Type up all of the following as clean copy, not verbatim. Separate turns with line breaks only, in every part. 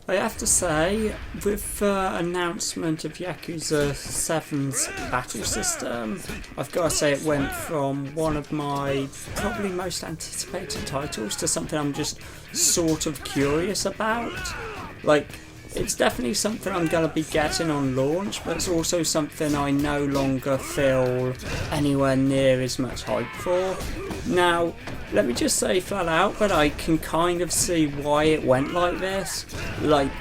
I have to say, with the announcement of Yakuza 7's battle system, I've got to say it went from one of my probably most anticipated titles to something I'm just sort of curious about. Like, it's definitely something I'm going to be getting on launch, but it's also something I no longer feel anywhere near as much hype for. Now, let me just say flat out that I can kind of see why it went like this. Like,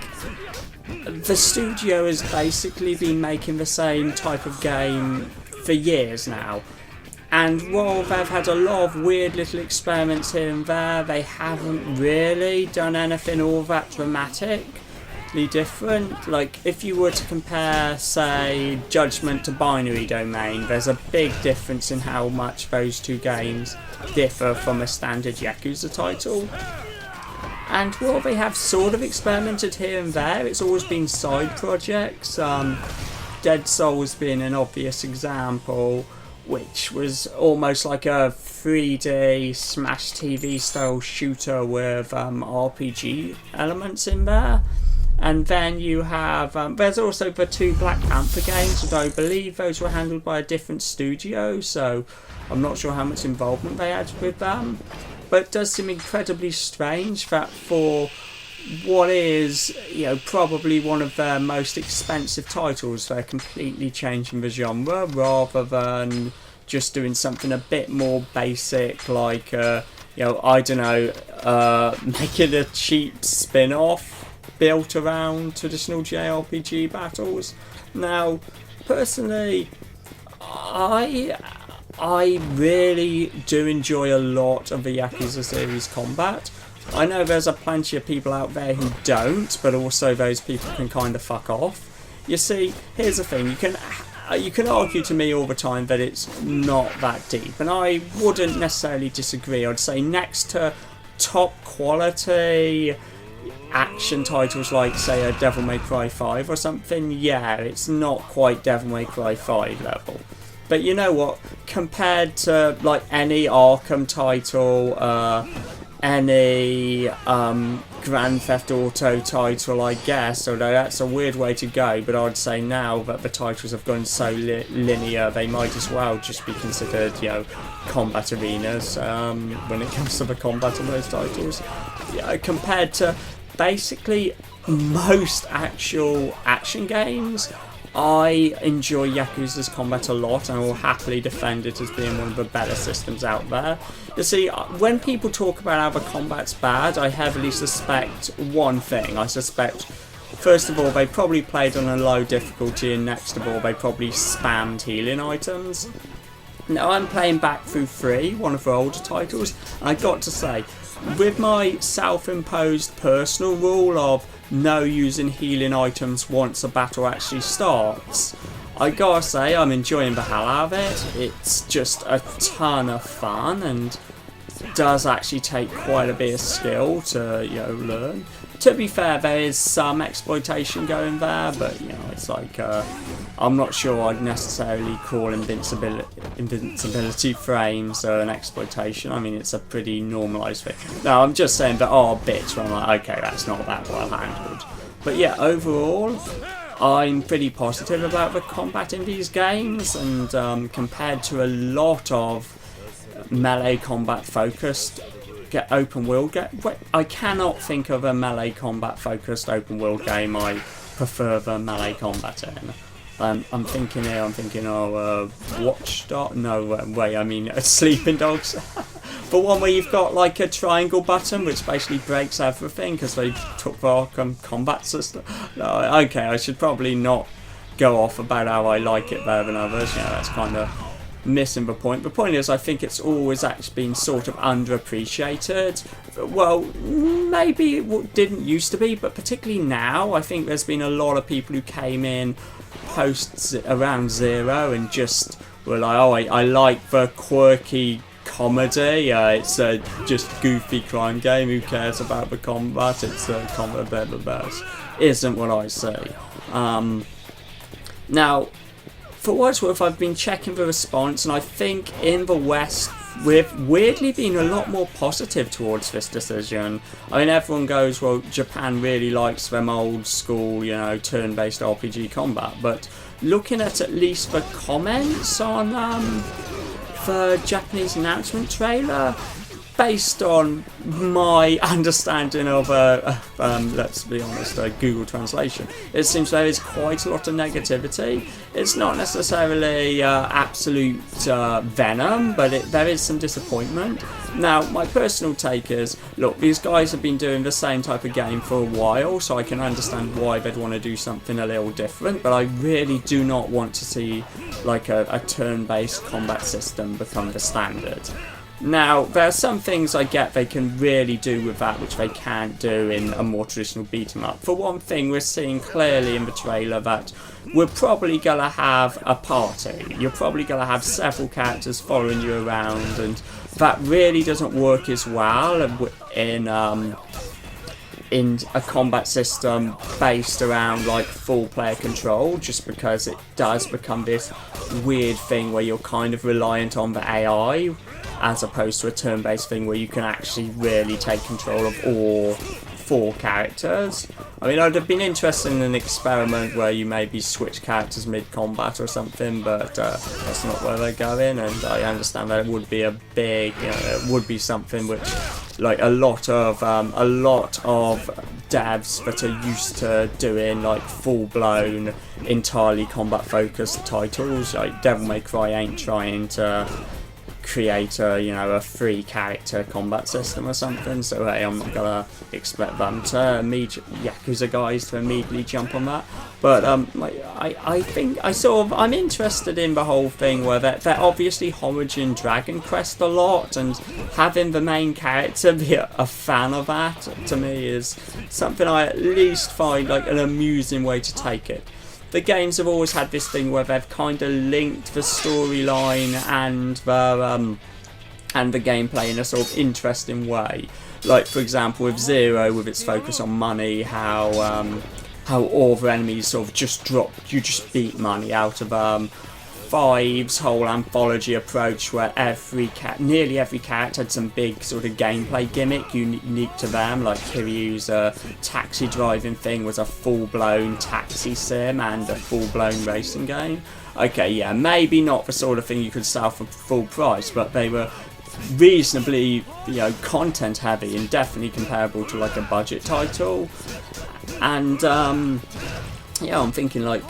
the studio has basically been making the same type of game for years now. And while they've had a lot of weird little experiments here and there, they haven't really done anything all that dramatic. Different. Like, if you were to compare, say, Judgment to Binary Domain, there's a big difference in how much those two games differ from a standard Yakuza title. And while they have sort of experimented here and there, it's always been side projects. Dead Souls being an obvious example, which was almost like a 3D Smash TV style shooter with RPG elements in there. And then you have, there's also the two Black Panther games, although I believe those were handled by a different studio, so I'm not sure how much involvement they had with them. But it does seem incredibly strange that for what is, probably one of their most expensive titles, they're completely changing the genre rather than just doing something a bit more basic, like, I don't know, making a cheap spin-off built around traditional JRPG battles. Now, personally, I really do enjoy a lot of the Yakuza series combat. I know there's a plenty of people out there who don't, but also those people can kind of fuck off. You see, here's the thing, you can argue to me all the time that it's not that deep, and I wouldn't necessarily disagree. I'd say next to top quality action titles like, say, a Devil May Cry 5 or something, yeah, it's not quite Devil May Cry 5 level. But you know what, compared to like any Arkham title, any Grand Theft Auto title, I guess, although that's a weird way to go, but I'd say now that the titles have gone so linear, they might as well just be considered, combat arenas when it comes to the combat of those titles. Compared to basically most actual action games, I enjoy Yakuza's combat a lot, and I will happily defend it as being one of the better systems out there. You see, when people talk about how the combat's bad, I heavily suspect one thing. I suspect, first of all, they probably played on a low difficulty, and next of all, they probably spammed healing items. Now, I'm playing back through 3, one of the older titles, and I got to say, with my self-imposed personal rule of no using healing items once a battle actually starts, I gotta say I'm enjoying the hell out of it. It's just a ton of fun and does actually take quite a bit of skill to learn. To be fair, there is some exploitation going there, but it's like I'm not sure I'd necessarily call invincibility frames an exploitation. I mean, it's a pretty normalised thing. No, I'm just saying there are bits where I'm like, okay, that's not that well handled. But yeah, overall, I'm pretty positive about the combat in these games, and compared to a lot of melee combat focused open world game, I cannot think of a melee combat focused open world game I prefer the melee combat in. I'm thinking Watchdog. No, wait, I mean Sleeping Dogs. The one where you've got like a triangle button which basically breaks everything because they took the Arkham combat system. No, okay, I should probably not go off about how I like it better than others. That's kind of missing the point. The point is, I think it's always actually been sort of underappreciated. Well, maybe it didn't used to be, but particularly now, I think there's been a lot of people who came in post around Zero and just were like, oh, I like the quirky comedy. It's a just goofy crime game. Who cares about the combat? It's a combat the best. Isn't what I say. Now, for what it's worth, I've been checking the response, and I think in the West we've weirdly been a lot more positive towards this decision. I mean, everyone goes, well, Japan really likes them old school, you know, turn-based RPG combat, but looking at least the comments on the Japanese announcement trailer, based on my understanding of, let's be honest, Google Translation, it seems there is quite a lot of negativity. It's not necessarily absolute venom, but there is some disappointment. Now, my personal take is, look, these guys have been doing the same type of game for a while, so I can understand why they'd want to do something a little different, but I really do not want to see like a turn-based combat system become the standard. Now, there are some things I get they can really do with that which they can't do in a more traditional beat-em-up. For one thing, we're seeing clearly in the trailer that we're probably going to have a party. You're probably going to have several characters following you around, and that really doesn't work as well in a combat system based around like full player control, just because it does become this weird thing where you're kind of reliant on the AI, as opposed to a turn-based thing where you can actually really take control of all 4 characters. I mean, I'd have been interested in an experiment where you maybe switch characters mid-combat or something, but that's not where they're going, and I understand that it would be a big, you know, it would be something which, like, a lot of devs that are used to doing like full-blown, entirely combat-focused titles, like Devil May Cry ain't trying to create a 3-character combat system or something, so hey, I'm not gonna expect them to Yakuza guys to immediately jump on that. But I think I'm interested in the whole thing where they're obviously homaging Dragon Quest a lot, and having the main character be a fan of that, to me, is something I at least find like an amusing way to take it. The games have always had this thing where they've kind of linked the storyline and the gameplay in a sort of interesting way. Like, for example, with Zero, with its focus on money, how all the enemies sort of just you just beat money out of Five's whole anthology approach, where nearly every character had some big sort of gameplay gimmick unique to them, like Kiryu's taxi driving thing was a full-blown taxi sim and a full-blown racing game. Okay, yeah, maybe not the sort of thing you could sell for full price, but they were reasonably, content heavy and definitely comparable to like a budget title. And I'm thinking like,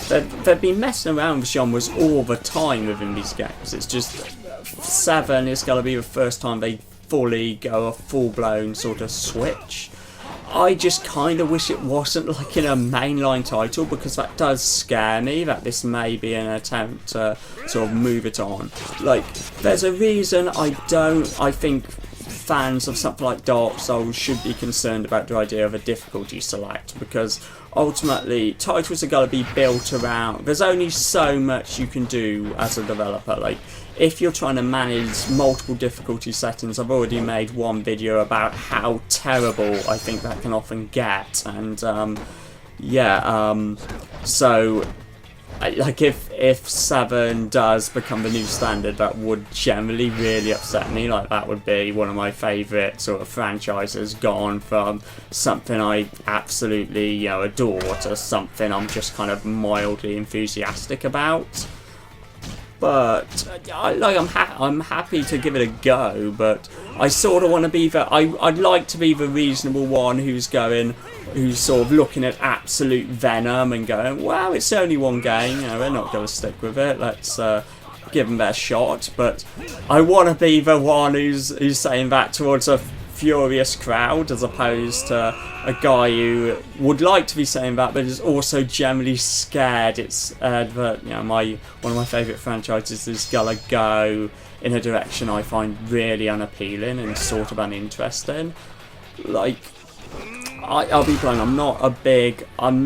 they've been messing around with genres all the time within these games. It's just 7 is going to be the first time they fully go a full-blown sort of switch. I just kind of wish it wasn't like in a mainline title, because that does scare me that this may be an attempt to sort of move it on. Like, there's a reason I think fans of something like Dark Souls should be concerned about the idea of a difficulty select, because ultimately titles are going to be built around, there's only so much you can do as a developer. Like, if you're trying to manage multiple difficulty settings, I've already made one video about how terrible I think that can often get, and so like if 7 does become the new standard, that would generally really upset me. Like, that would be one of my favourite sort of franchises gone from something I absolutely adore to something I'm just kind of mildly enthusiastic about. But I'm happy to give it a go, but I sort of want to be I'd like to be the reasonable one who's sort of looking at absolute venom and going, wow, it's only one game, we're not going to stick with it, let's give them their shot. But I want to be the one who's saying that towards a furious crowd, as opposed to a guy who would like to be saying that but is also generally scared it's that one of my favourite franchises is gonna go in a direction I find really unappealing and sort of uninteresting. Like, I'll be blunt, I'm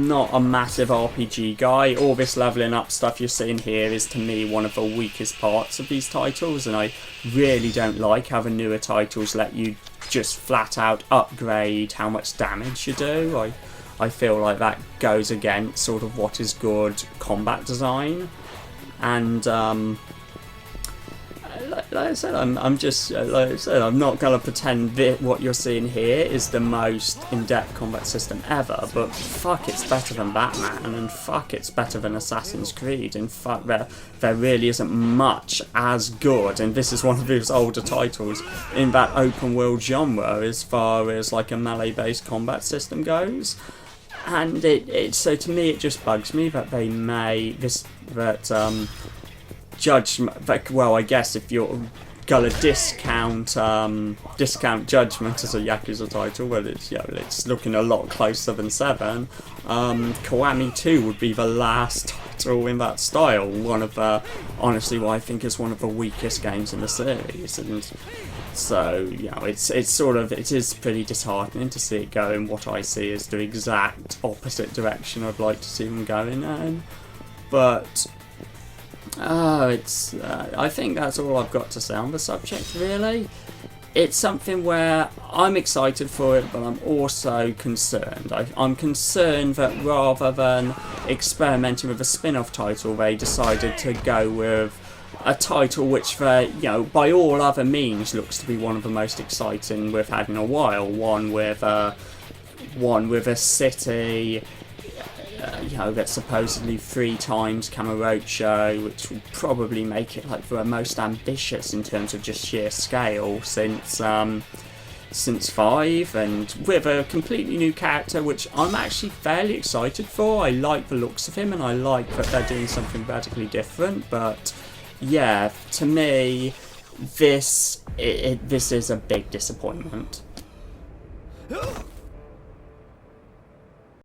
not a massive RPG guy. All this leveling up stuff you're seeing here is, to me, one of the weakest parts of these titles, and I really don't like how the newer titles let you just flat out upgrade how much damage you do. I feel like that goes against sort of what is good combat design, and like I said, I'm just like I said, I'm not gonna pretend that what you're seeing here is the most in-depth combat system ever. But fuck, it's better than Batman, and fuck, it's better than Assassin's Creed, and fuck, there really isn't much as good. And this is one of those older titles in that open world genre as far as like a melee-based combat system goes. And so to me, it just bugs me that they may judgment. Well, I guess if you're gonna discount Judgment as a Yakuza title, well, it's looking a lot closer than 7. Kiwami 2 would be the last title in that style. One of the, honestly, what I think is one of the weakest games in the series, and so it is pretty disheartening to see it go in what I see as the exact opposite direction I'd like to see them going in. But I think that's all I've got to say on the subject, really. It's something where I'm excited for it, but I'm also concerned. I'm concerned that rather than experimenting with a spin-off title, they decided to go with a title which, by all other means, looks to be one of the most exciting we've had in a while. One with a city, that's supposedly 3 times Kamurocho, which will probably make it like the most ambitious in terms of just sheer scale since 5, and with a completely new character, which I'm actually fairly excited for. I like the looks of him, and I like that they're doing something radically different. But yeah, to me, this is a big disappointment.